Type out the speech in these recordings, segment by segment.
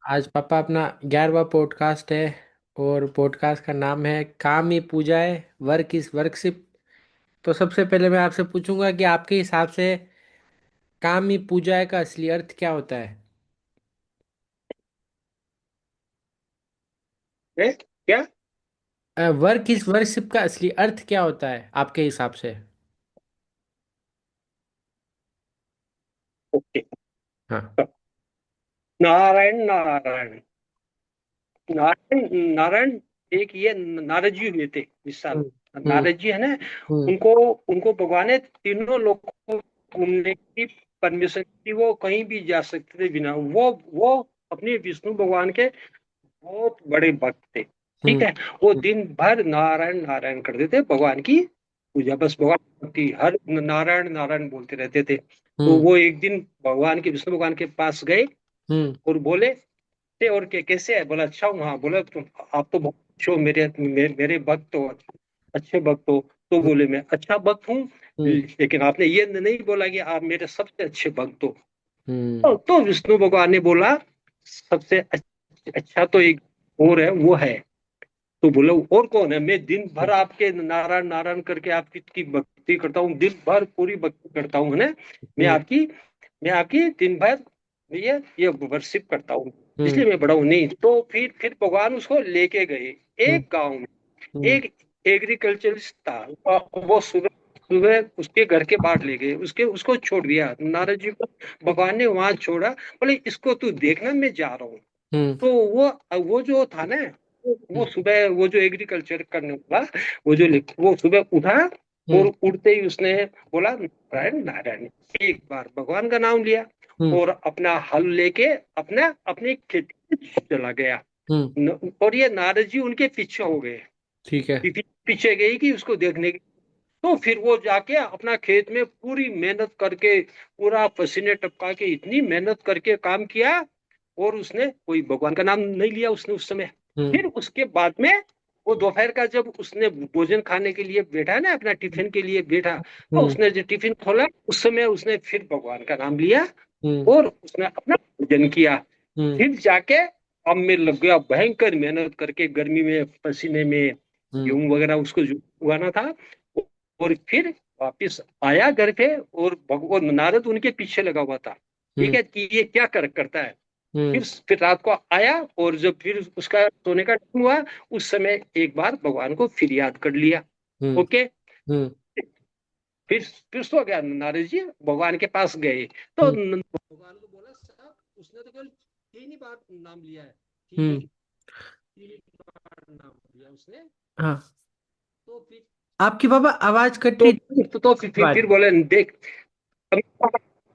आज पापा अपना 11वां पॉडकास्ट है। और पॉडकास्ट का नाम है काम ही पूजा है, वर्क इज वर्कशिप। तो सबसे पहले मैं आपसे पूछूंगा कि आपके हिसाब से काम ही पूजा है का असली अर्थ क्या होता है। है क्या? वर्क इज वर्कशिप का असली अर्थ क्या होता है आपके हिसाब से। ओके। हाँ। तो नारायण नारायण नारायण नारायण, एक ये नारद जी हुए थे विशाल। हम्म। हम्म। नारद जी है ना, हम्म। उनको उनको भगवान ने तीनों लोगों को घूमने की परमिशन दी। वो कहीं भी जा सकते थे बिना वो अपने विष्णु भगवान के बहुत बड़े भक्त थे। ठीक हम्म। है। वो दिन भर नारायण नारायण करते थे, भगवान की पूजा, बस भगवान की हर नारायण नारायण बोलते रहते थे। तो हम्म। वो एक दिन भगवान के विष्णु भगवान के पास गए हम्म। और बोले थे, और कैसे है? बोला अच्छा हूँ। हाँ। बोला तुम, आप तो बहुत अच्छे हो, मेरे भक्त हो, अच्छे भक्त हो। तो हम्म। बोले मैं अच्छा भक्त हूँ, हम्म। लेकिन आपने ये नहीं बोला कि आप मेरे सबसे अच्छे भक्त हो। हम्म। तो विष्णु भगवान ने बोला सबसे अच्छा तो एक और है, वो है। तो बोला और कौन है? मैं दिन भर आपके नारायण नारायण करके आपकी की भक्ति करता हूँ, दिन भर पूरी भक्ति करता हूँ, है ना। मैं हम्म। आपकी मैं आपकी दिन भर ये वर्शिप करता हूँ, हम्म। इसलिए मैं बड़ा हूँ। नहीं तो फिर भगवान उसको लेके गए हम्म। एक गांव में। हम्म। एक एग्रीकल्चरिस्ट था, वो सुबह सुबह उसके घर के बाहर ले गए, उसके उसको छोड़ दिया नारद जी को। भगवान ने वहां छोड़ा, बोले इसको तू देखना, मैं जा रहा हूँ। हम्म। तो वो जो था ना, वो सुबह वो जो एग्रीकल्चर करने वाला, वो सुबह उठा, और हम्म। उठते ही उसने बोला नारायण नारायण, एक बार भगवान का नाम लिया, हम्म। और अपना हल लेके अपना अपनी खेती में चला गया। हम्म। और ये नारद जी उनके पीछे हो गए, ठीक है। पीछे गई कि उसको देखने की। तो फिर वो जाके अपना खेत में पूरी मेहनत करके, पूरा पसीने टपका के इतनी मेहनत करके काम किया, और उसने कोई भगवान का नाम नहीं लिया उसने उस समय। हम्म। फिर उसके बाद में वो दोपहर का जब उसने भोजन खाने के लिए बैठा ना, अपना टिफिन के लिए बैठा, तो हम्म। उसने जो टिफिन खोला उस समय उसने फिर भगवान का नाम लिया, हम्म। और उसने अपना भोजन किया। हम्म। फिर जाके काम में लग गया, भयंकर मेहनत करके गर्मी में पसीने में, हम्म। गेहूं वगैरह उसको जो उगाना था। और फिर वापिस आया घर पे, और भगवान नारद उनके पीछे लगा हुआ था, ठीक हम्म। है, कि ये क्या करता है। हम्म। फिर रात को आया, और जब फिर उसका सोने का टाइम हुआ, उस समय एक बार भगवान को फिर याद कर लिया। हम्म। ओके। हम्म। फिर सो गया नारद जी, भगवान के पास गए। तो हम्म। भगवान को बोला साहब, उसने तो केवल तीन ही बार नाम लिया है, हम्म। तीन तीन बार नाम लिया उसने। हाँ। तो फिर आपकी बाबा आवाज कट तो रही थी। तो फिर आवाज। बोले देख,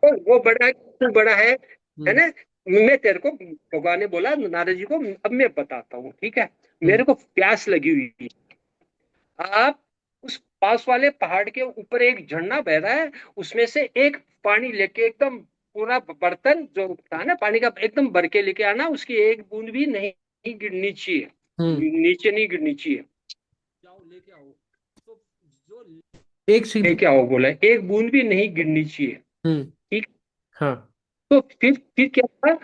वो बड़ा है, तू बड़ा है हम्म। ना। मैं तेरे को, भगवान ने बोला नारद जी को, अब मैं बताता हूँ, ठीक है। हम्म। मेरे को प्यास लगी हुई थी। आप उस पास वाले पहाड़ के ऊपर एक झरना बह रहा है, उसमें से एक पानी लेके, एकदम पूरा बर्तन जो था ना पानी का, एकदम भर के लेके आना, उसकी एक बूंद भी नहीं गिरनी चाहिए, हम्म। नीचे नहीं गिरनी चाहिए। जाओ लेके आओ। तो जो एक सेकंड। लेके आओ बोला, एक बूंद भी नहीं गिरनी चाहिए। हम्म। ठीक। हाँ। तो फिर क्या हुआ?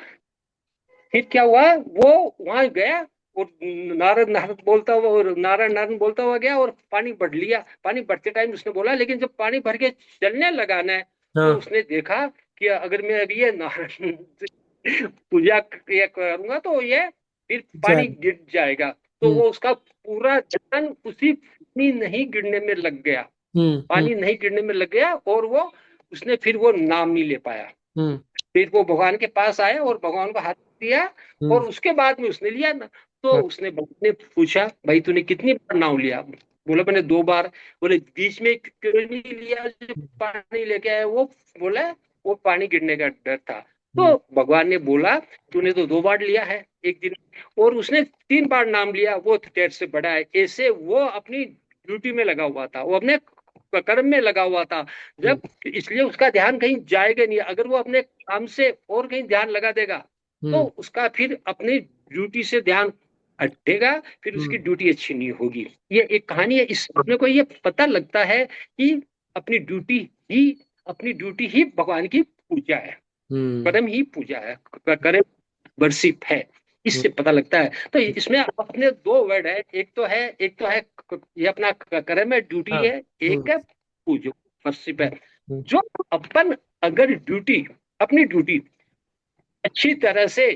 फिर क्या हुआ? वो वहां गया, और नारद नारद बोलता हुआ, और नारायण नारायण बोलता हुआ गया, और पानी भर लिया। पानी भरते टाइम उसने बोला, लेकिन जब पानी भर के चलने लगा ना, तो हाँ। उसने देखा कि अगर मैं अभी ये नारायण पूजा ये करूंगा तो ये फिर पानी जाए। गिर जाएगा। तो हम्म। वो उसका पूरा ध्यान उसी पानी नहीं गिरने में लग गया, हम्म। हम्म। पानी नहीं गिरने में लग गया, और वो उसने फिर वो नाम नहीं ले पाया। हम्म। फिर वो भगवान के पास आया, और भगवान को हाथ दिया, हम्म। और उसके बाद में उसने लिया ना। तो हाँ। उसने भगवान ने पूछा, भाई तूने कितनी बार नाम लिया? बोला मैंने 2 बार। बोले बीच में क्यों नहीं लिया जो पानी लेके आया वो? बोला वो पानी गिरने का डर था। तो हम्म। भगवान ने बोला तूने तो 2 बार लिया है एक दिन, और उसने 3 बार नाम लिया, वो तेरे से बड़ा है। ऐसे वो अपनी ड्यूटी में लगा हुआ था, वो अपने कर्म में लगा हुआ था। हम्म। जब इसलिए उसका ध्यान कहीं जाएगा नहीं। अगर वो अपने काम से और कहीं ध्यान लगा देगा, तो हम्म। उसका फिर अपनी ड्यूटी से ध्यान हटेगा, फिर उसकी हम्म। ड्यूटी अच्छी नहीं होगी। ये एक कहानी है, इस अपने को ये पता लगता है कि अपनी ड्यूटी ही अपनी ड्यूटी ही भगवान की पूजा है, हम्म। कर्म ही पूजा है, कर्म वर्शिप है। हम्म, इससे पता लगता है। तो इसमें अपने दो वर्ड है, एक तो है ये अपना कर्म है, ड्यूटी हाँ। है, हम्म, एक है पूजो, वर्शिप है। हम्म, हम्म, जो अपन अगर ड्यूटी, अपनी ड्यूटी अच्छी तरह से,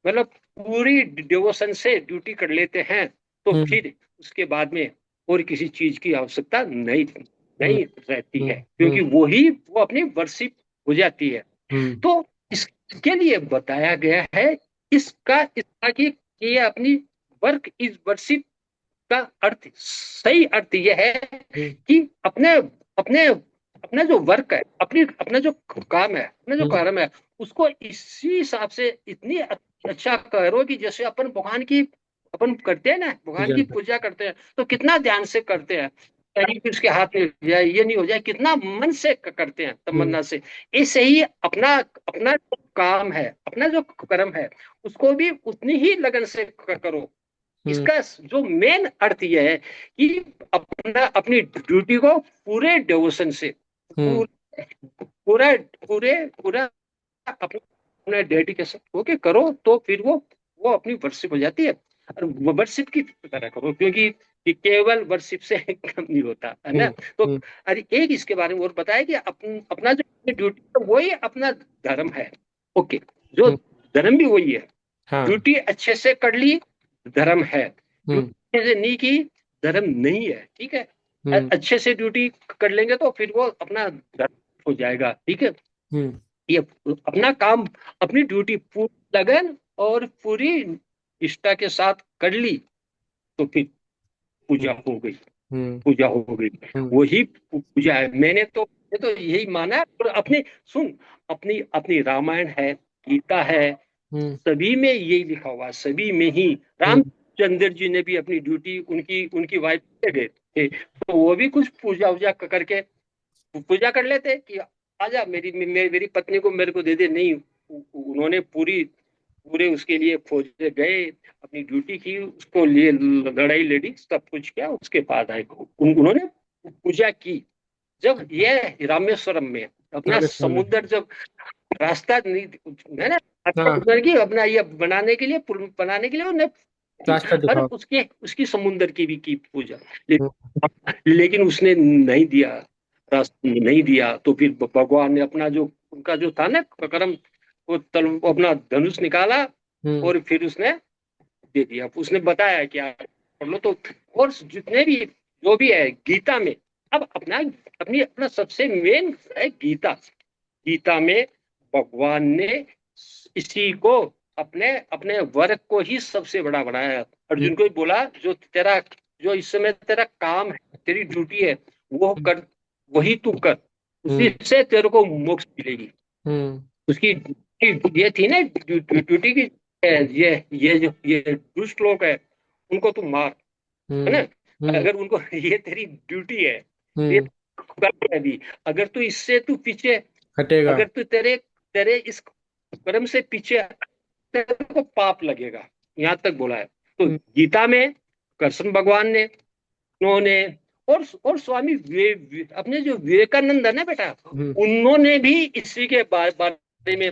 मतलब पूरी डिवोशन से ड्यूटी कर लेते हैं, तो हम्म, फिर उसके बाद में और किसी चीज की आवश्यकता नहीं हम्म, नहीं रहती है, हम्म, क्योंकि वो अपनी वर्शिप हो जाती है। हम्म, तो इसके लिए बताया गया है, इसका कि ये अपनी वर्क इज वर्शिप का अर्थ, सही अर्थ यह है हम्म, कि अपने अपने अपना जो वर्क है, अपना जो काम है, अपना जो हम्म, कर्म है, उसको इसी हिसाब से इतनी अच्छा करो कि जैसे अपन भगवान की, अपन करते हैं ना, भगवान पूजा की कर। पूजा करते हैं, तो कितना ध्यान से करते हैं, कहीं भी उसके हाथ में हो जाए, ये नहीं हो जाए, कितना मन से करते हैं, हम्म, तमन्ना से। ऐसे ही अपना अपना जो काम है, अपना जो कर्म है, उसको भी उतनी ही लगन से करो। हम्म, इसका जो मेन अर्थ यह है कि अपनी ड्यूटी को पूरे डिवोशन से, हम्म, पूरे पूरा पूरे पूरा अपने अपने डेडिकेशन होके करो, तो फिर वो अपनी वर्शिप हो जाती है। और वर्शिप की तरह करो, क्योंकि कि केवल वर्शिप से कम नहीं होता है ना। हम्म, तो हम्म, अरे एक इसके बारे में और बताया कि अपना जो ड्यूटी है वही अपना धर्म है। ओके, जो हम्म, धर्म भी वही है। हाँ। ड्यूटी अच्छे से कर ली, धर्म है। हम्म, ड्यूटी अच्छे से नहीं की, धर्म नहीं है। ठीक है, हम्म, अच्छे से ड्यूटी कर लेंगे तो फिर वो अपना धर्म हो जाएगा। ठीक है, हम्म, ये अपना काम, अपनी ड्यूटी पूरी लगन और पूरी निष्ठा के साथ कर ली, तो फिर हम्म, पूजा हो गई, हम्म, पूजा हो गई। हम्म, वही पूजा है। मैंने तो यही माना है। और अपने सुन, अपनी अपनी रामायण है, गीता है, हम्म, सभी में यही लिखा हुआ है, सभी में ही। हम्म, रामचंद्र जी ने भी अपनी ड्यूटी, उनकी उनकी वाइफ पे गए थे, तो वो भी कुछ पूजा वूजा करके पूजा कर लेते कि आजा मेरी पत्नी को मेरे को दे दे। नहीं, उन्होंने पूरे उसके लिए फौज में गए, अपनी ड्यूटी की, उसको लिए लड़ाई लड़ी, सब कुछ किया, उसके बाद आए, उन्होंने पूजा की। जब ये रामेश्वरम में अपना रामेश्वरम में। समुद्र, जब रास्ता नहीं है ना, रास्ता हाँ, उधर की अपना ये बनाने के लिए, पुल बनाने के लिए उन्हें की, रास्ता और दिखाओ। उसके उसकी समुद्र की भी की पूजा। हम्म, लेकिन उसने नहीं दिया, रास्ता नहीं दिया, तो फिर भगवान ने अपना जो, उनका जो था ना कर्म, वो अपना धनुष निकाला, हम्म, और फिर उसने दे दिया। उसने बताया कि आप कर लो तो। और जितने भी जो भी है गीता में, अब अपना सबसे मेन है गीता। गीता में भगवान ने इसी को, अपने अपने वर्क को ही सबसे बड़ा बनाया। हम्म, अर्जुन को ही बोला, जो इस समय तेरा काम है, तेरी ड्यूटी है, वो कर, वही तू कर, उसी हम्म, से तेरे को मोक्ष मिलेगी। हम्म, उसकी ये थी ना ड्यूटी की, ये जो ये दुष्ट लोग है, उनको तू मार, है हम्म, ना। हम्म, अगर उनको ये तेरी ड्यूटी है, ये हम्म, कर भी, अगर तू इससे तू पीछे, हटेगा। अगर तू तेरे तेरे इस कर्म से पीछे, तेरे को पाप लगेगा। यहां तक बोला है। तो हम्म, गीता में कृष्ण भगवान ने, उन्होंने, और स्वामी अपने जो विवेकानंद है ना बेटा, हम्म, उन्होंने भी इसी के बारे में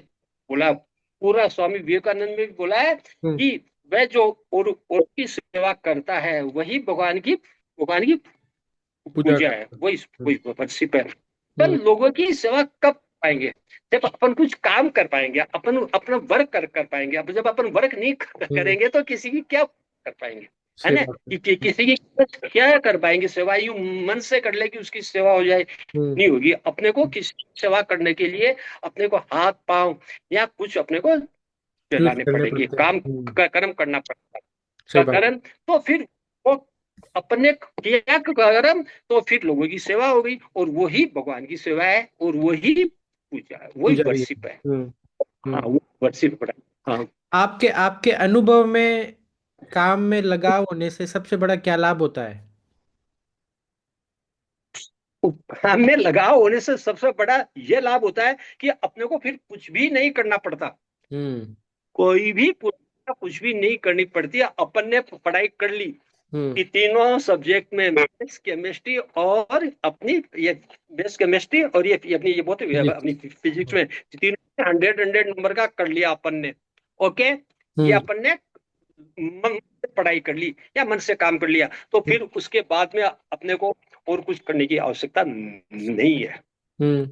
बोला। पूरा स्वामी विवेकानंद ने भी बोला है हम्म, कि वह जो और की सेवा करता है, वही भगवान की पूजा पूजा है, करता। वही हम्म, वही वर्शिप है। पर हम्म, लोगों की सेवा कब पाएंगे? जब अपन कुछ काम कर पाएंगे, अपन अपना वर्क कर पाएंगे। अब जब अपन वर्क नहीं हम्म, करेंगे तो किसी की क्या कर पाएंगे, है सही ना। बात है। किसी की क्या कर पाएंगे सेवा? यूं मन से कर ले कि उसकी सेवा हो जाए, हम्म, नहीं होगी। अपने को किसी की सेवा करने के लिए अपने को हाथ पांव या कुछ अपने को यूज चलाने करने पड़ेगी, पड़ते हैं। काम कर्म करना पड़ता है। सही बात है। कारण तो फिर वो अपने किया कर्म, तो फिर लोगों की सेवा हो गई, और वही भगवान की सेवा है, और वही पूजा है, वही पूजा भी है। वर्शिप है। हम्म, हाँ, हम्म। वो वर्शिप पड़ा। हाँ, आपके आपके अनुभव में काम में लगाव होने से सबसे बड़ा क्या लाभ होता है? हमें लगाव होने से सबसे बड़ा ये लाभ होता है कि अपने को फिर कुछ भी नहीं करना पड़ता। हम्म, कोई भी कुछ भी नहीं करनी पड़ती है। अपन ने पढ़ाई कर ली हम्म, कि तीनों सब्जेक्ट में, मैथ्स, केमिस्ट्री और अपनी ये बेस केमिस्ट्री, और ये अपनी ये बहुत फिजिक्स। अपनी फिजिक्स में, तीनों 100 100 नंबर का कर लिया अपन ने। ओके, ये हम्म। अपन ने मन से पढ़ाई कर ली या मन से काम कर लिया, तो फिर उसके बाद में अपने को और कुछ करने की आवश्यकता नहीं है। हम्म।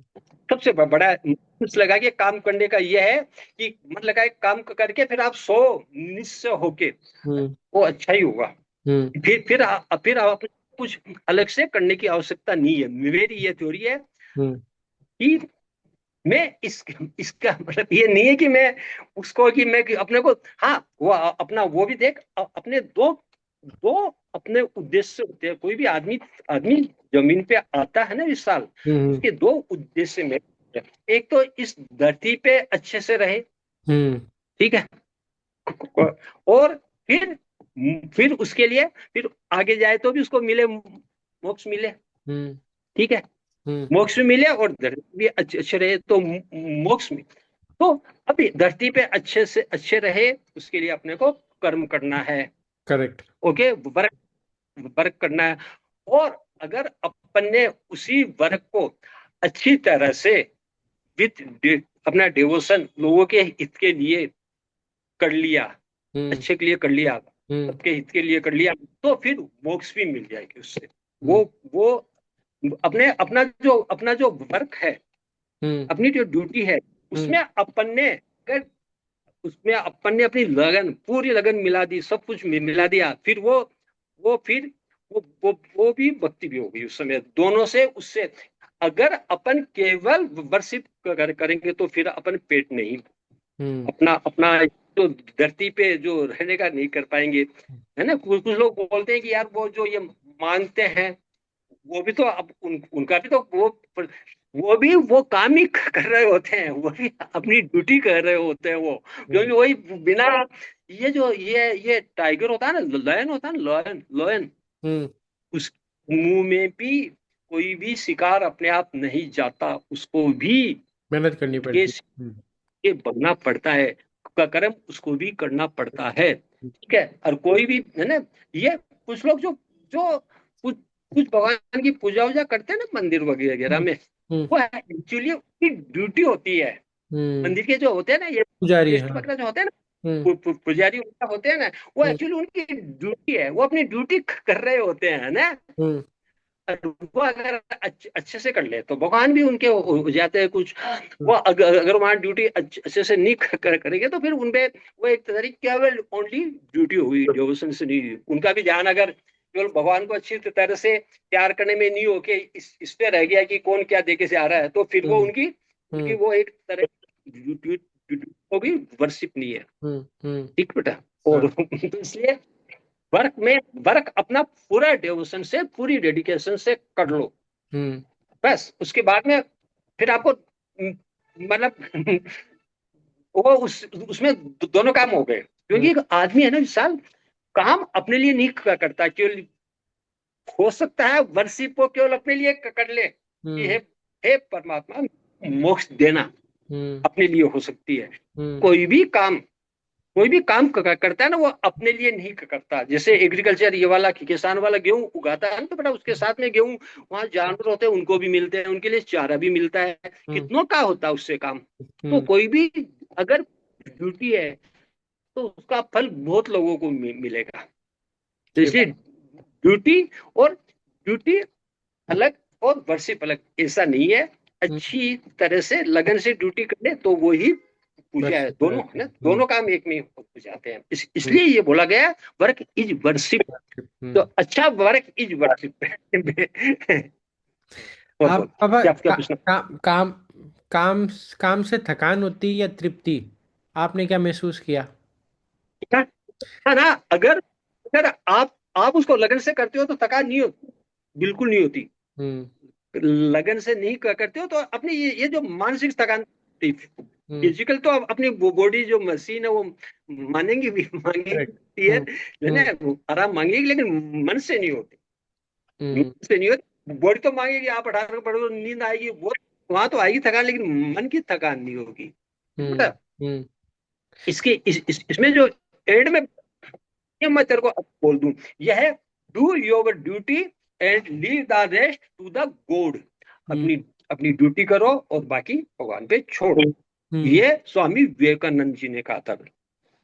सबसे बड़ा मन लगा के काम करने का यह है कि मन लगाए काम करके फिर आप सो निश्चय होके, हम्म। वो अच्छा ही होगा। हम्म। फिर आप कुछ अलग से करने की आवश्यकता नहीं है। मेरी ये थ्योरी है हम्म। कि मैं इसका मतलब ये नहीं है कि मैं उसको कि मैं कि अपने को, हाँ वो अपना वो भी देख, अपने दो दो अपने उद्देश्य होते हैं। कोई भी आदमी आदमी जमीन पे आता है ना इस साल, हम्म। उसके दो उद्देश्य में, एक तो इस धरती पे अच्छे से रहे, हम्म। ठीक है, और फिर उसके लिए फिर आगे जाए तो भी उसको मिले, मोक्ष मिले, हम्म। ठीक है, हम्म। मोक्ष भी मिले और धरती भी अच्छे अच्छे रहे तो मोक्ष में। तो अभी धरती पे अच्छे से अच्छे रहे उसके लिए अपने को कर्म करना है, करेक्ट। ओके, वर्क वर्क करना है। और अगर अपन ने उसी वर्क को अच्छी तरह से विथ अपना डिवोशन लोगों के हित के लिए कर लिया, हम्म। अच्छे के लिए कर लिया, हम्म। सबके हित के लिए कर लिया, तो फिर मोक्ष भी मिल जाएगी उससे। हम्म। वो अपना जो वर्क है, हम्म। अपनी जो ड्यूटी है, हम्म। उसमें अपन ने अगर उसमें अपन ने अपनी लगन, पूरी लगन मिला दी, सब कुछ मिला दिया, फिर फिर वो भी भक्ति भी होगी उस समय, दोनों से उससे। अगर अपन केवल वर्शिप करेंगे तो फिर अपन पेट नहीं, हम्म। अपना अपना तो धरती पे जो रहने का नहीं कर पाएंगे, है ना। कुछ कुछ लोग बोलते हैं कि यार वो जो ये मांगते हैं, वो भी तो अब उनका भी तो वो भी वो काम ही कर रहे होते हैं, वो भी अपनी ड्यूटी कर रहे होते हैं वो, हम्म। क्योंकि वही बिना, ये टाइगर होता है ना, लयन होता है ना, लयन लयन, हम्म। उस मुंह में भी कोई भी शिकार अपने आप नहीं जाता, उसको भी मेहनत करनी के पड़ती। हम्म। के बनना पड़ता है, का कर्म उसको भी करना पड़ता है, ठीक है। और कोई भी है ना, ये कुछ लोग जो जो कुछ कुछ भगवान की पूजा वूजा करते हैं ना मंदिर वगैरह वगैरह हम्म। में, हम्म। वो एक्चुअली उनकी ड्यूटी होती है। हम्म। मंदिर के जो होते हैं ना, ये पुजारी, प्रीस्ट हाँ। वगैरह जो होते हैं ना, हम्म। पुजारी वगैरह होते हैं ना, वो हम्म। एक्चुअली उनकी ड्यूटी है, वो अपनी ड्यूटी कर रहे होते हैं ना। हम्म। वो अगर अच्छे से कर ले तो भगवान भी उनके हो जाते हैं कुछ। हम्म। वो अगर वहां ड्यूटी अच्छे से नहीं करेंगे तो फिर उनपे वो एक तरीके केवल ओनली ड्यूटी हुई, डिवोशन से नहीं हुई। उनका भी ध्यान अगर केवल भगवान को अच्छी तरह से प्यार करने में नहीं होके इस पे रह गया कि कौन क्या देके से आ रहा है, तो फिर वो हम्म। उनकी उनकी हम्म। वो एक तरह की वो भी वर्शिप नहीं है, हम्म। हम्म। ठीक बेटा। हाँ। और तो इसलिए वर्क में वर्क अपना पूरा डिवोशन से, पूरी डेडिकेशन से कर लो, हम्म। बस उसके बाद में फिर आपको मतलब वो उसमें दोनों काम हो गए। हम्म। क्योंकि एक आदमी है ना विशाल, काम अपने लिए नहीं करता केवल, हो सकता है वर्षिप को केवल अपने लिए कर ले कि हम्म। हे परमात्मा मोक्ष देना, हम्म। अपने लिए हो सकती है। हम्म। कोई भी काम कोई भी काम करता है ना, वो अपने लिए नहीं करता। जैसे एग्रीकल्चर ये वाला किसान वाला गेहूं उगाता है ना, तो बेटा उसके साथ में गेहूं, वहां जानवर होते हैं उनको भी मिलते हैं, उनके लिए चारा भी मिलता है, हम्म। कितनों का होता है उससे काम। तो हम्म। कोई भी अगर ड्यूटी है तो उसका फल बहुत लोगों को मिलेगा। तो सही इसलिए बात। ड्यूटी अलग और वर्शिप अलग, ऐसा नहीं है। हम्म। अच्छी तरह से लगन से ड्यूटी करे तो वो ही पूजा है, वर्षिप दोनों है रहते ना, हैं। हम्म। दोनों काम एक में हो जाते हैं। हम्म। इसलिए ये बोला गया वर्क इज वर्शिप। वर्षिप। तो हम्म। अच्छा वर्क इज वर्शिप। और बोल, आप पापा क्या पूछना। काम काम काम से थकान होती है या तृप्ति? आपने क्या महसूस किया? क्या है ना, अगर अगर आप उसको लगन से करते हो तो थकान नहीं होती, बिल्कुल नहीं होती। हम्म। लगन से नहीं करते हो तो अपनी ये जो मानसिक थकान, हम्म। फिजिकल तो अपनी बॉडी जो मशीन है वो मानेंगी भी, करेक्ट। मांगेगी है हम्म। हम्म। ना, वो आराम मांगेगी, लेकिन मन से नहीं होती। मन हम्म। से नहीं होती, बॉडी तो मांगेगी, आप 18 पढ़ो नींद आएगी, वो वहां तो आएगी थकान, लेकिन मन की थकान नहीं होगी, ठीक हम्म। बेटा। हम्म। इसमें जो एंड में, ये मैं तेरे को अब बोल दूं, यह है do your duty and leave the rest to the god. Hmm. अपनी अपनी ड्यूटी करो और बाकी भगवान पे छोड़ो। हम्म। ये स्वामी विवेकानंद जी ने कहा था।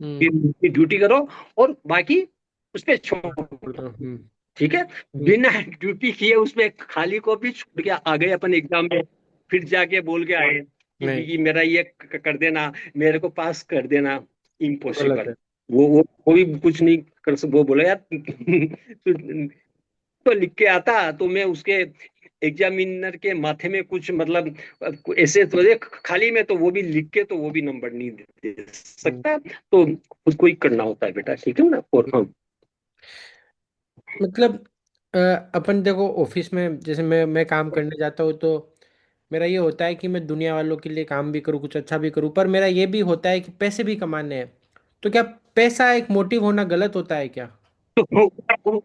हम्म। कि ड्यूटी करो और बाकी उस पर छोड़ बोल दो। रहा हूँ। ठीक है, हम्म। बिना ड्यूटी किए उसमें खाली को भी छोड़ के आ गए अपन एग्जाम में, फिर जाके बोल के आए नहीं, कि मेरा ये कर देना, मेरे को पास कर देना। वो गलत इम्पॉसिबल। है। वो भी कुछ नहीं कर सक, वो बोला यार तू तो लिख के आता तो मैं उसके एग्जामिनर के माथे में कुछ मतलब ऐसे तो देख खाली में, तो वो भी लिख के तो वो भी नंबर नहीं दे हम्म। सकता, तो खुद को ही करना होता है बेटा, ठीक है ना। और हाँ। मतलब अ, अपन देखो ऑफिस में जैसे मैं काम करने जाता हूँ, तो मेरा ये होता है कि मैं दुनिया वालों के लिए काम भी करूँ, कुछ अच्छा भी करूँ, पर मेरा ये भी होता है कि पैसे भी कमाने हैं। तो क्या पैसा एक मोटिव होना गलत होता है क्या? तो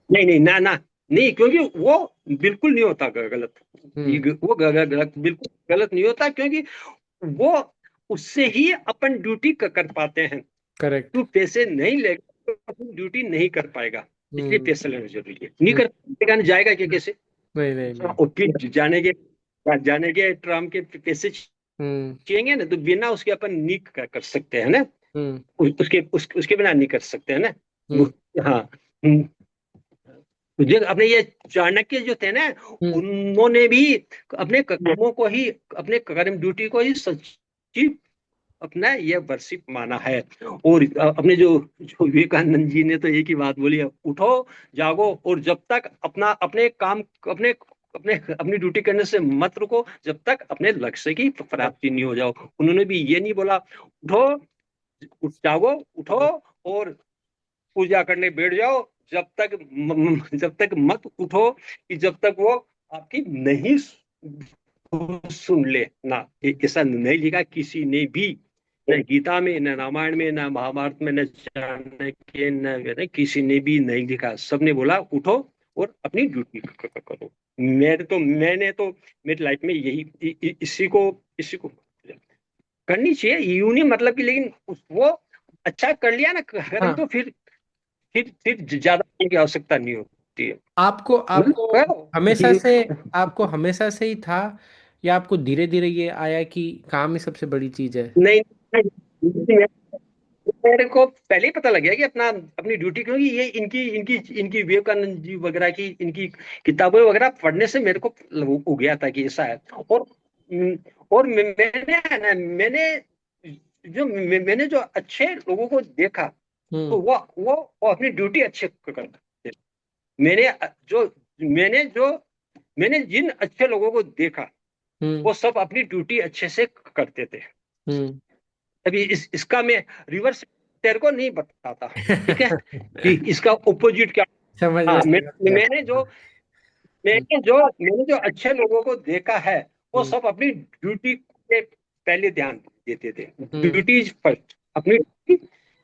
नहीं नहीं ना ना, नहीं, क्योंकि वो बिल्कुल नहीं होता गलत। हम्म। वो गलत बिल्कुल गलत नहीं होता, क्योंकि वो उससे ही अपन ड्यूटी कर पाते हैं। करेक्ट। तू पैसे नहीं लेगा तो अपन ड्यूटी नहीं कर पाएगा, इसलिए हम्म। पैसे लेना जरूरी है। नहीं हम्म। कर पाएगा ना, जाएगा क्या कैसे? नहीं नहीं नहीं। और फिर जाने के ट्राम के पैसे हम्म। चाहिए ना, तो बिना उसके अपन नहीं कर सकते हैं ना। हम्म। उसके बिना नहीं कर सकते हैं ना। हम्म। हाँ। हम्म। जो अपने ये चाणक्य जो थे ना, हम्म। उन्होंने भी अपने कर्मों को ही, अपने कर्म ड्यूटी को ही सच्ची अपना ये वर्शिप माना है। और अपने जो विवेकानंद जी ने तो एक ही बात बोली है, उठो जागो और जब तक अपना अपने काम अपने अपने अपनी ड्यूटी करने से मत रुको, जब तक अपने लक्ष्य की प्राप्ति नहीं हो जाओ। उन्होंने भी ये नहीं बोला उठो, जागो, उठो और पूजा करने बैठ जाओ, जब तक मत उठो कि जब तक वो आपकी नहीं सुन ले ना। ऐसा नहीं लिखा किसी ने भी, न गीता में, न रामायण में, न महाभारत में, न चाणक्य, न किसी ने भी नहीं लिखा। सबने बोला उठो और अपनी ड्यूटी करो। मेरी लाइफ में इसी को करनी चाहिए, यूं नहीं मतलब कि, लेकिन वो अच्छा कर लिया ना कर्म, हाँ। तो फिर ज्यादा की आवश्यकता नहीं होती है। आपको मतलब आपको करो। हमेशा से आपको हमेशा से ही था, या आपको धीरे धीरे ये आया कि काम ही सबसे बड़ी चीज है? नहीं नहीं, मेरे को पहले ही पता लग गया कि अपनी ड्यूटी, क्योंकि ये इनकी इनकी इनकी विवेकानंद जी वगैरह की इनकी किताबें वगैरह पढ़ने से मेरे को हो गया था कि ऐसा है। और और मैंने जो अच्छे लोगों को देखा, हम्म। तो वो अपनी ड्यूटी अच्छे करते थे। मैंने जो मैंने मैंने जिन अच्छे लोगों को देखा, हम्म। वो सब अपनी ड्यूटी अच्छे से करते थे। हम्म। अभी इसका मैं रिवर्स तेरे को नहीं बताता, ठीक है, कि इसका ओपोजिट क्या। हाँ, समझ गया। मैंने जो अच्छे लोगों को देखा है, वो हम्म। सब अपनी ड्यूटी पे पहले ध्यान देते थे। हम्म। ड्यूटी फर्स्ट अपनी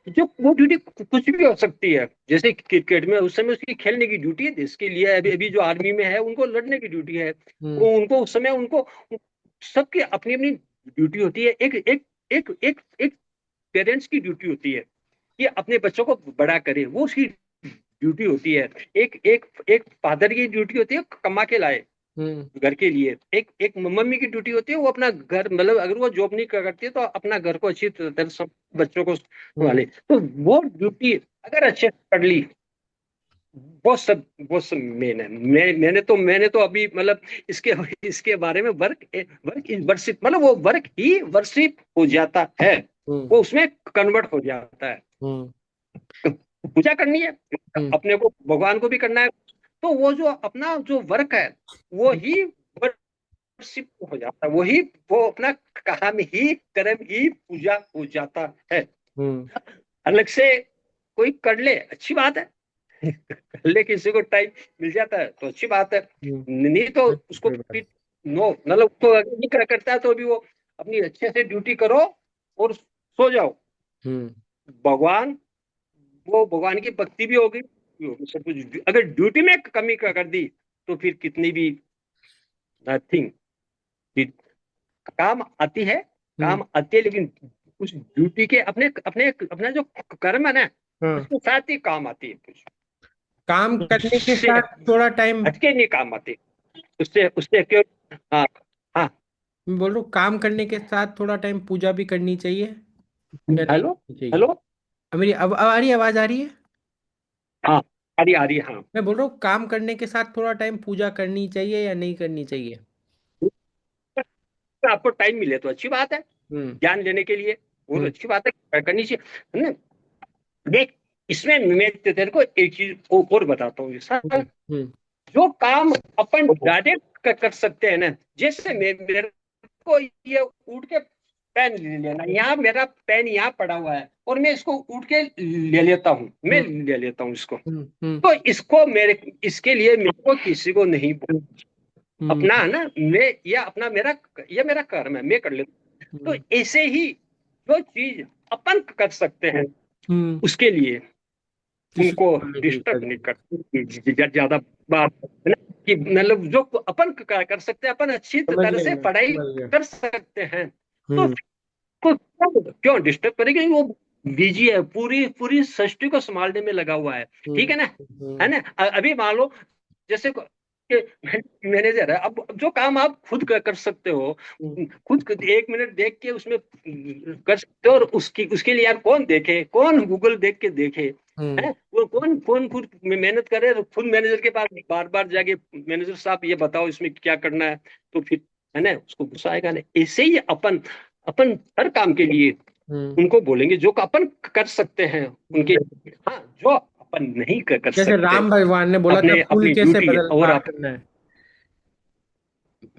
जो वो ड्यूटी कुछ भी हो सकती है, जैसे क्रिकेट में उस समय उसकी खेलने की ड्यूटी है देश के लिए, अभी अभी जो आर्मी में है उनको लड़ने की ड्यूटी है। हम्म। वो उनको उस समय उनको सबकी अपनी अपनी ड्यूटी होती है। एक एक एक एक एक पेरेंट्स की ड्यूटी होती है कि अपने बच्चों को बड़ा करे, वो उसकी ड्यूटी होती है। एक एक एक फादर की ड्यूटी होती है कमा के लाए हम्म। घर के लिए। एक एक मम्मी की ड्यूटी होती है, वो अपना घर, मतलब अगर वो जॉब नहीं करती है तो अपना घर को अच्छी तरह से बच्चों को हम्म। संभाले। तो वो ड्यूटी अगर अच्छे से कर ली, वो सब मेन है। मैंने तो अभी मतलब इसके इसके बारे में वर्क वर्क इज वर्शिप, मतलब वो वर्क ही वर्शिप हो जाता है, हम्म। वो उसमें कन्वर्ट हो जाता है। हम्म। पूजा करनी है, हम्म। अपने को भगवान को भी करना है, तो वो जो अपना जो वर्क है, वो ही वर्शिप हो जाता है, वही वो अपना काम ही कर्म ही पूजा हो जाता है। हम्म। अलग से कोई कर ले अच्छी बात है, कर ले, किसी को टाइम मिल जाता है तो अच्छी बात है, हम्म। नहीं तो उसको कोई बात फिर नो, मतलब उसको अगर नहीं करता है तो भी वो अपनी अच्छे से ड्यूटी करो और सो जाओ। हम्म। भगवान, वो भगवान की भक्ति भी होगी सब कुछ। अगर ड्यूटी में कमी कर दी तो फिर कितनी भी नथिंग, काम आती है, हम्म। काम आती है, लेकिन उस ड्यूटी के अपने अपने अपना जो कर्म है ना, हाँ। उसके साथ ही काम आती है कुछ, काम करने के उससे साथ थोड़ा टाइम, हटके नहीं काम आती। उससे उससे क्यों। हाँ हाँ। मैं बोल रहा हूँ काम करने के साथ थोड़ा टाइम पूजा भी करनी चाहिए। या नहीं हेलो। करनी चाहिए? हेलो। अब मेरी अब आ रही है, आवाज आ रही है? हाँ, आ रही है, हाँ। मैं बोल रहा हूँ काम करने के साथ थोड़ा टाइम पूजा करनी चाहिए या नहीं करनी चाहिए? तो आपको टाइम मिले तो अच्छी बात है, हम्म। ज्ञान लेने के लिए, बहुत हम्म। अच्छी बात है, करनी चाहिए, है ना। देख, इसमें मैं तेरे को एक चीज और बताता हूँ सर। हम्म। हम्म। जो काम अपन डायरेक्ट कर सकते हैं ना, जैसे मेरे को ये उठ के पेन ले लेना, यहाँ मेरा पेन यहाँ पड़ा हुआ है और मैं इसको उठ के ले लेता हूँ, मैं हम्म। ले लेता हूँ इसको। हम्म। हम्म। तो इसको मेरे इसके लिए मेरे को किसी को नहीं अपना हम्म। है ना, मैं ये अपना मेरा ये मेरा कर्म है, मैं कर लेता हूँ। हम्म। तो ऐसे ही जो चीज अपन कर सकते हैं हम्म। उसके लिए किसी उनको को बोलने की डिस्टर्ब जरूरत नहीं नहीं। कर ज्यादा बात, है ना, कि मतलब जो अपन कर सकते हैं, अपन अच्छी समझ तरह गया से मैं, पढ़ाई समझ गया। कर सकते हैं। तो हम्म। क्यों डिस्टर्ब करेंगे, वो बिजी है, पूरी पूरी सृष्टि को संभालने में लगा हुआ है। ठीक हम्म। है ना, है हम्म। ना। अभी मान लो जैसे मैनेजर है, अब जो काम आप खुद कर सकते हो, हम्म। खुद 1 मिनट देख के उसमें कर सकते हो, और उसकी उसके लिए यार कौन देखे, कौन गूगल देख के देखे, हम्म। है वो कौन कौन खुद मेहनत करे, तो खुद मैनेजर के पास बार बार जाके, मैनेजर साहब ये बताओ इसमें क्या करना है, तो फिर, है ना, उसको गुस्सा आएगा ना। ऐसे ही अपन अपन हर काम के लिए हम्म। उनको बोलेंगे जो अपन कर सकते हैं उनके, हम्म। हाँ, जो अपन नहीं कर जैसे सकते, राम भगवान ने बोला था अपने पुल अपनी कैसे ड्यूटी बदल और पार आप, करना है।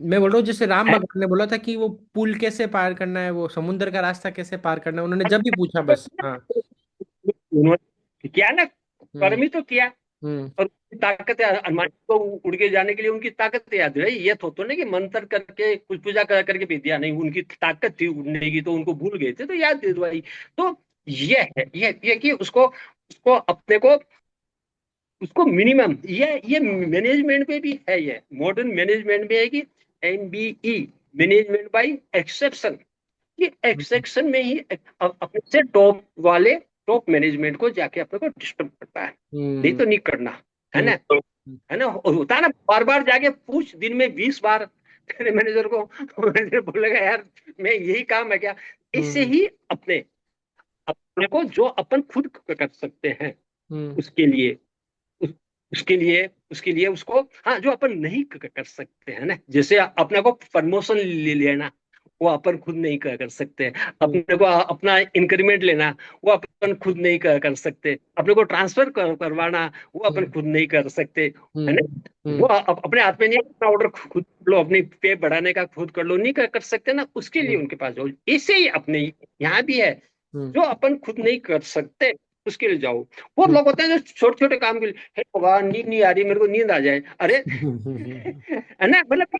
मैं बोल रहा हूँ जैसे राम है, भगवान ने बोला था कि वो पुल कैसे पार करना है, वो समुद्र का रास्ता कैसे पार करना है, उन्होंने जब भी पूछा बस। हाँ। उन्होंने किया ना, हम्म। कर्म ही तो किया। हम्म। और उनकी ताकत है, हनुमान जी को उड़ के जाने के लिए उनकी ताकत याद है, ये तो नहीं कि मंत्र करके कुछ पूजा करके भी दिया, नहीं, उनकी ताकत थी उड़ने की, तो उनको भूल गए थे तो याद दे दवाई। तो ये है, ये कि उसको उसको अपने को उसको मिनिमम, ये मैनेजमेंट में भी है, ये मॉडर्न मैनेजमेंट में है कि MBE, मैनेजमेंट बाय एक्सेप्शन। ये एक्सेप्शन में ही अपने से टॉप वाले, टॉप मैनेजमेंट को जाके अपने को डिस्टर्ब करता है, नहीं हम्म। तो नहीं करना, है हम्म। ना। है ना, और होता है ना, बार बार जाके पूछ दिन में 20 बार तेरे मैनेजर को, मैनेजर बोलेगा यार मैं यही काम है क्या। इससे हम्म। ही अपने अपने को जो अपन खुद कर सकते हैं हम्म। उसके लिए, उस, उसके लिए उसको, हाँ, जो अपन नहीं कर सकते हैं ना, जैसे अपने को प्रमोशन ले लेना, वो अपन खुद नहीं कर सकते। हम्म। अपने को अपना इंक्रीमेंट लेना, वो अपन खुद नहीं कर सकते। अपने को ट्रांसफर करवाना, वो अपन हम्म। खुद नहीं कर सकते, है हम्म। ना। वो हम्म। अपने हाथ में नहीं है, अपना ऑर्डर खुद कर लो, अपनी पे बढ़ाने का खुद कर लो, नहीं कर सकते ना, उसके लिए हम्म। उनके पास जाओ। इसे ही अपने यहाँ भी है, हम्म। जो अपन खुद नहीं कर सकते उसके लिए जाओ। बहुत हम्म। लोग होते हैं जो छोटे छोटे काम के लिए, हे भगवान नींद नहीं आ रही, मेरे को नींद आ जाए, अरे है ना, मतलब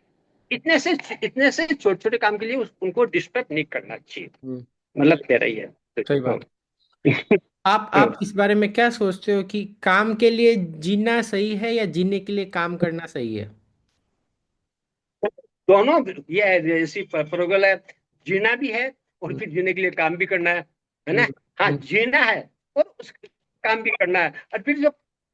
इतने से छोटे छोटे काम के लिए उनको डिस्टर्ब नहीं करना चाहिए, हम्म। मतलब कह रही है। सही हाँ। बात। आप इस बारे में क्या सोचते हो कि काम के लिए जीना सही है या जीने के लिए काम करना सही है? दोनों, ये है ऐसी प्रोगल है, जीना भी है और हम्म। फिर जीने के लिए काम भी करना है ना। हम्म। हाँ, हम्म। जीना है और उस काम भी करना है, और फिर जब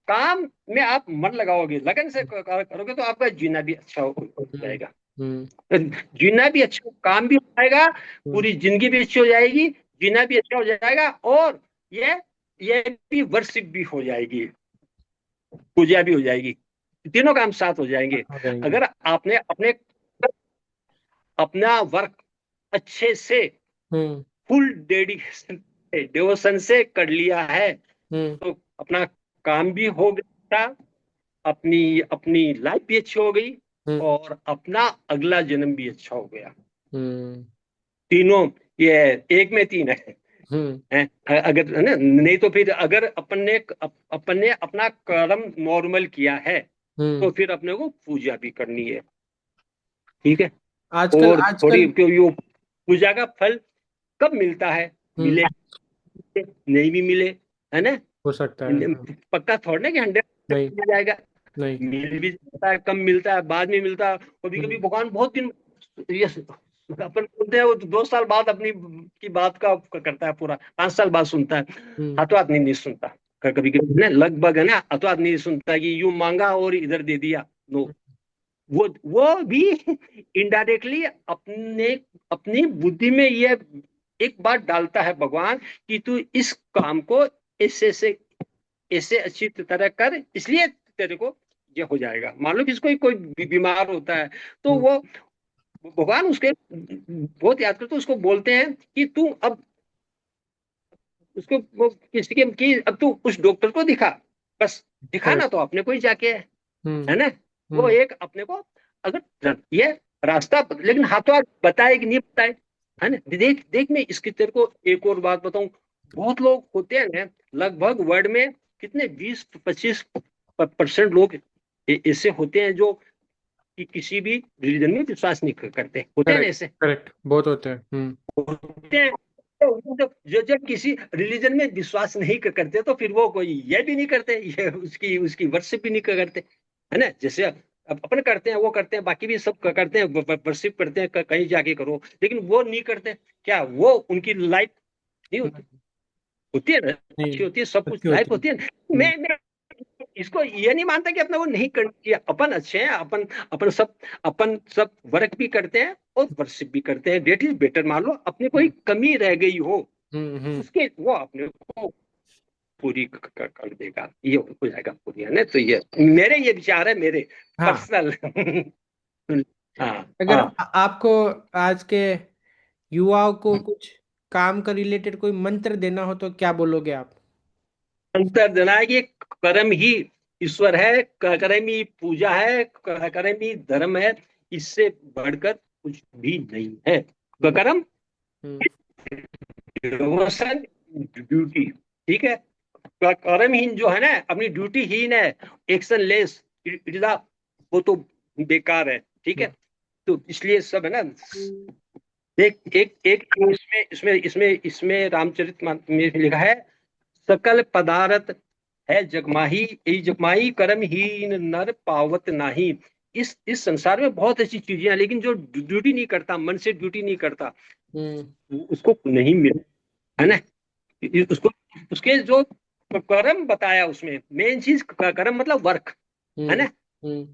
काम में आप मन लगाओगे, लगन से करोगे, तो आपका जीना भी अच्छा हो हम्म। जाएगा। हम्म। तो जीना भी अच्छा, काम भी हो जाएगा, हम्म। पूरी जिंदगी भी अच्छी हो जाएगी, जीना भी अच्छा हो जाएगा, और ये ये भी वर्शिप भी हो जाएगी, पूजा भी हो जाएगी, तीनों काम साथ हो जाएंगे। हो जाएंगे। अगर आपने अपने अपना वर्क अच्छे से, हम्म। फुल डेडिकेशन डिवोशन से कर लिया है, हम्म। तो अपना काम भी हो गया, अपनी अपनी लाइफ भी अच्छी हो गई, हम्म। और अपना अगला जन्म भी अच्छा हो गया। हम्म। तीनों, ये एक में तीन है, हम्म। अगर, है ना, नहीं तो फिर अगर अपन ने अपना कर्म नॉर्मल किया है, हम्म। तो फिर अपने को पूजा भी करनी है। ठीक है। आजकल और थोड़ी, आजकल। क्यों यो पूजा का फल कब मिलता है, हम्म। मिले नहीं भी मिले, है ना, हो सकता है, हाँ। पक्का थोड़ा ना कि 100 नहीं। मिल जाएगा। नहीं। मिल भी जाता है, कम मिलता है, बाद में मिलता है, कभी कभी हम्म। भगवान बहुत दिन, ये अपन बोलते हैं वो 2 साल बाद अपनी की बात का करता है, पूरा 5 साल बाद सुनता है। हम्म। हाथों हाथ नहीं सुनता, कभी कभी ना लगभग, है ना, हाथों हाथ नहीं सुनता कि यूं मांगा और इधर दे दिया, नो। वो भी इनडायरेक्टली अपने अपनी बुद्धि में ये एक बात डालता है भगवान कि तू इस काम को ऐसे से ऐसे अच्छी तरह कर, इसलिए तेरे को ये हो जाएगा। मान लो किसी कोई बीमार होता है, तो हम्म, वो भगवान उसके बहुत याद करते, उसको बोलते हैं कि तू अब उसको वो किसी के कि अब तू उस डॉक्टर को दिखा, बस दिखाना करेक्ट। तो अपने को ही जाके हम्म। है ना। वो हम्म। एक अपने को अगर ये रास्ता लेकिन हाथों हाथ बताए कि नहीं बताए, है ना। देख देख, मैं इसकी तेरे को एक और बात बताऊं। बहुत लोग होते हैं ना, लगभग वर्ल्ड में कितने 20-25% लोग ऐसे होते हैं जो कि किसी भी रिलीजन में विश्वास नहीं करते, होते हैं ना करेक्ट। ऐसे। करेक्ट, बहुत होते हैं। हम्म। होते हैं तो जब किसी रिलीजन में विश्वास नहीं करते तो फिर वो कोई ये भी नहीं करते, ये उसकी उसकी वर्शिप भी नहीं करते, है ना। जैसे अब अपन करते हैं, वो करते हैं, बाकी भी सब करते हैं, वर्शिप करते हैं, कहीं जाके करो, लेकिन वो नहीं करते। क्या वो उनकी लाइफ नहीं होती? होती है ना, नहीं, अच्छी होती है, सब कुछ अच्छी लाइफ होती है। होती है ना। हम्म। मैं इसको ये नहीं मानता कि अपना वो नहीं करना चाहिए, अपन अच्छे हैं, अपन अपन सब वर्क भी करते हैं और वर्शिप भी करते हैं, डेट इज बेटर। मान लो अपने कोई हम्म। कमी रह गई हो, हम्म। उसके वो अपने को पूरी कर देगा, ये हो जाएगा पूरी, है ना। तो ये विचार है मेरे हाँ। पर्सनल। हाँ अगर हाँ। आपको आज के युवाओं को कुछ काम का रिलेटेड कोई मंत्र देना हो तो क्या बोलोगे आप? अंतर देना है कि कर्म ही ईश्वर है, कर्म ही पूजा है, कर्म ही धर्म है, इससे बढ़कर कुछ भी नहीं है। हम्म। कर्म, हम्म। डिवोशन, ड्यूटी, ठीक है। कर्महीन जो है ना, अपनी ड्यूटी हीन है, एक्शन लेस, इट इज वो तो बेकार है, ठीक है। तो इसलिए सब है ना। एक एक एक इसमें इसमें इसमें इसमें रामचरितमानस में लिखा है, सकल पदार्थ है जगमाही, यही जगमाही कर्म हीन नर पावत नाही। इस संसार में बहुत ऐसी चीजें हैं, लेकिन जो ड्यूटी नहीं करता, मन से ड्यूटी नहीं करता, हम्म। उसको नहीं मिले, है ना। उसको उसके जो कर्म बताया उसमें मेन चीज कर्म मतलब वर्क, है हम्म। ना। हम्म।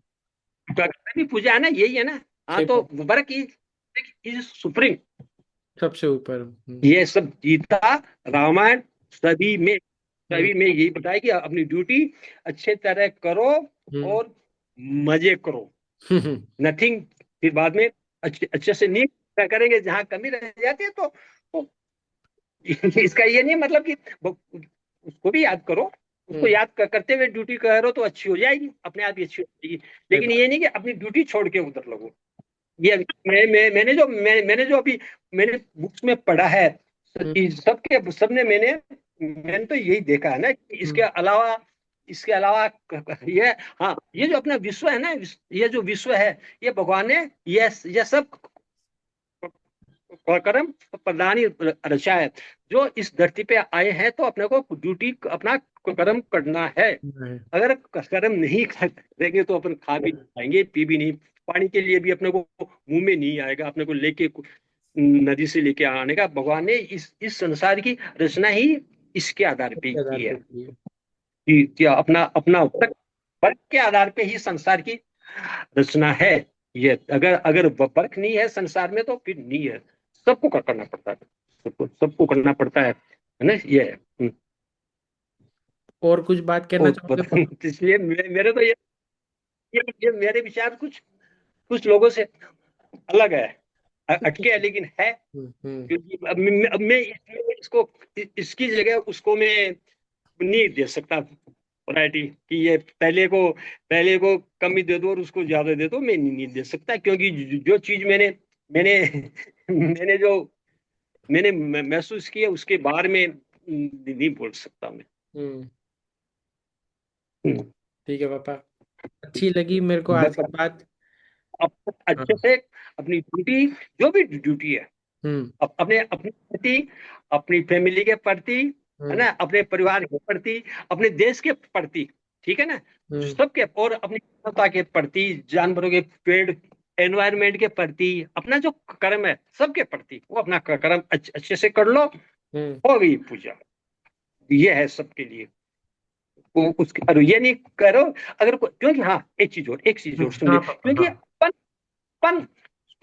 कर्म भी पूजा है ना, यही है ना। हाँ, सही तो बात। Work is supreme. सबसे ऊपर। हम्म। ये सब गीता, रामायण, सभी में हम्म। सभी में यही बताया कि अपनी ड्यूटी अच्छे तरह करो हम्म। और मजे करो, हम्म। नथिंग। फिर बाद में अच्छे अच्छे से नहीं करेंगे, जहां कमी रह जाती है तो इसका ये नहीं मतलब कि उसको भी याद करो, उसको हम्म। याद करते हुए ड्यूटी करो तो अच्छी हो जाएगी, अपने आप ही अच्छी हो जाएगी। सही लेकिन बात। ये नहीं कि अपनी ड्यूटी छोड़ के उधर लगो। ये मैंने जो अभी मैंने बुक्स में पढ़ा है, हम्म। सबके सबने मैंने मैंने तो यही देखा है ना कि हम्म। इसके अलावा ये, हाँ, ये जो अपना विश्व है ना, ये जो विश्व है, ये भगवान ने ये सब कर्म प्रधान ही रचा है। जो इस धरती पे आए हैं तो अपने को ड्यूटी अपना कर्म करना है। नहीं। अगर कर्म नहीं करेंगे तो अपन खा भी नहीं पाएंगे, पी भी नहीं, पानी के लिए भी अपने को मुंह में नहीं आएगा, अपने को लेके नदी से लेके आने का। भगवान ने इस संसार की रचना ही इसके आधार पे उसके आधार की है पे की है। कि अपना अपना वर्क के आधार पे ही संसार की रचना है। ये अगर अगर वर्क नहीं है संसार में तो फिर नहीं है। सबको करना पड़ता है, सबको सबको करना पड़ता है ना। ये है। और कुछ बात कहना चाहोगे इसलिए मेरे तो ये मेरे विचार कुछ कुछ लोगों से अलग है, हटके है, लेकिन है। हम्म। क्योंकि अब मैं इसको इसकी जगह उसको मैं नहीं दे सकता वैरायटी कि ये पहले को कम ही दे दो और उसको ज्यादा दे दो, मैं नहीं दे सकता। क्योंकि जो चीज मैंने मैंने मैंने जो मैंने महसूस किया उसके बारे में नहीं बोल सकता मैं। हम्म। हम्म। ठीक है पापा, अच्छी लगी मेरे को आज बस की बात। अच्छे हाँ। से अपनी ड्यूटी, जो भी ड्यूटी है, हम्म। अपने अपने प्रति, अपनी फैमिली के प्रति, है हम्म। ना, अपने परिवार के प्रति, अपने देश के प्रति, ठीक है ना, हम्म। सबके, और अपनी मानवता के प्रति, जानवरों के, पेड़, एनवायरमेंट के प्रति, अपना जो कर्म है सबके प्रति, वो अपना कर्म अच्छे से कर लो, हम्म। हो गई पूजा। ये है सबके लिए। वो उसके और ये नहीं करो अगर क्योंकि हाँ, एक चीज और सुनिए, हाँ पापा, क्योंकि हाँ। अपन अपन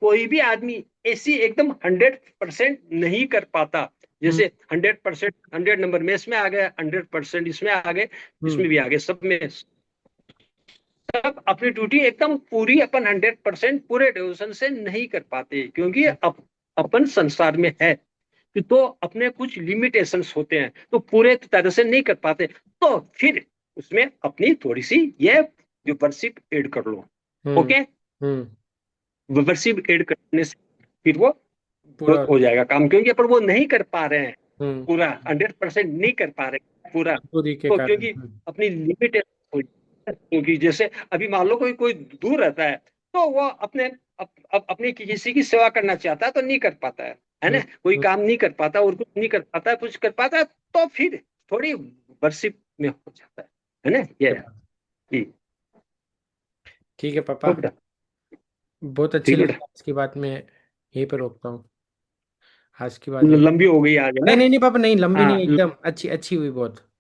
कोई भी आदमी ऐसी एकदम 100% नहीं कर पाता। हम्म। जैसे 100%, 100 नंबर में इसमें आ गए, 100% इसमें आ गए, हम्म। इसमें भी आ गए, सब में सब अपनी ड्यूटी एकदम पूरी अपन 100% पूरे डिवोशन से नहीं कर पाते, क्योंकि अपन संसार में है तो अपने कुछ लिमिटेशंस होते हैं, तो पूरे तरह से नहीं कर पाते। तो फिर उसमें अपनी थोड़ी सी ये व्यूवरशिप ऐड कर लो। हम्म। ओके, हम्म। व्यूवरशिप ऐड करने से फिर वो पूरा हो हो जाए। जाएगा काम, क्योंकि अपन वो नहीं कर पा रहे हैं, हम्म। पूरा 100% नहीं कर पा रहे पूरा। मजबूरी के तो कारण। क्योंकि अपनी लिमिटेशन, क्योंकि जैसे अभी मान लो कोई कोई दूर रहता है, तो वो अपनी किसी की सेवा करना चाहता है तो नहीं कर पाता है हम्म। ना, कोई हम्म। काम नहीं कर पाता और कुछ नहीं कर पाता, कुछ कर पाता है, तो फिर थोड़ी वर्शिप में हो जाता है ना ये। जी। ठीक है तो पापा। बेटा, बहुत अच्छी ठीक है लगी बेटा, आज की बात, में यहीं पर रोकता हूँ। आज की बात यहीं। लंबी हो गई आज है नहीं ना। नहीं नहीं पापा, नहीं लंबी हाँ, नहीं, एकदम अच्छी अच्छी हुई बहुत।